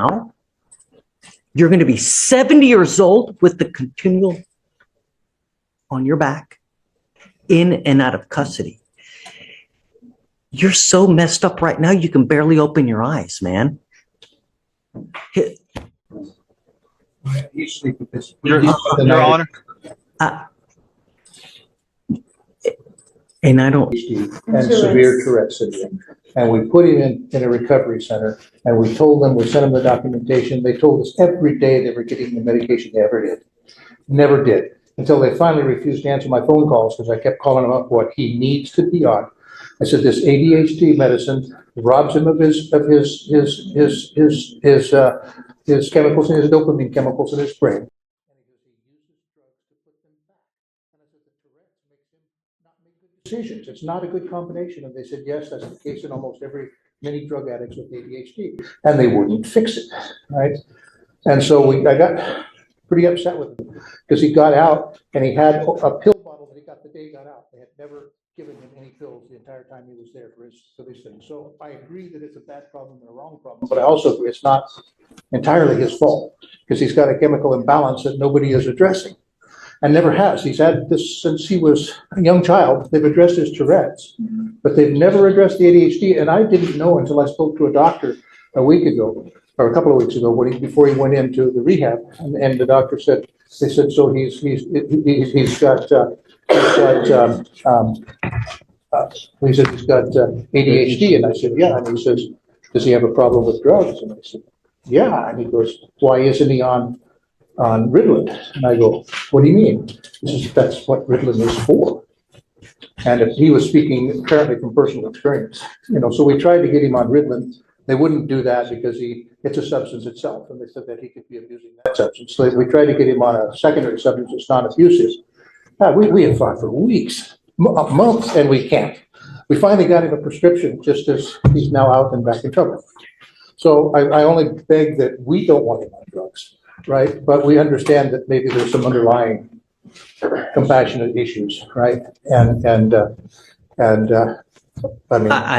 now, you're going to be 70 years old with the continual on your back, in and out of custody. You're so messed up right now, you can barely open your eyes, man. Your Honor. And I don't. And severe Tourette syndrome. And we put him in a recovery center, and we told them, we sent them the documentation. They told us every day they were getting the medication they ever did. Never did. Until they finally refused to answer my phone calls because I kept calling him up what he needs to be on. I said, this ADHD medicine robs him of his chemicals and his dopamine chemicals in his brain. Decisions. It's not a good combination. And they said, yes, that's the case in almost many drug addicts with ADHD. And they wouldn't fix it, right? And so I got pretty upset with him because he got out and he had a pill bottle that he got the day he got out. They had never given him any pills the entire time he was there for these things. So I agree that it's a bad problem and a wrong problem, but I also agree it's not entirely his fault because he's got a chemical imbalance that nobody is addressing. And never has. He's had this since he was a young child. They've addressed his Tourette's, but they've never addressed the ADHD. And I didn't know until I spoke to a doctor a week ago, or a couple of weeks ago, before he went into the rehab. And the doctor said, they said, so he's got ADHD. And I said, yeah. And he says, does he have a problem with drugs? And I said, yeah. And he goes, why isn't he on Ritalin? And I go, what do you mean? He says, that's what Ritalin is for. And if he was speaking apparently from personal experience, so we tried to get him on Ritalin. They wouldn't do that because it's a substance itself. And they said that he could be abusing that substance. So we tried to get him on a secondary substance that's non-abusive. We have fought for weeks, months, and we can't. We finally got him a prescription just as he's now out and back in trouble. So I only beg that we don't want him on drugs. Right, but we understand that maybe there's some underlying compassionate issues, right? And I mean.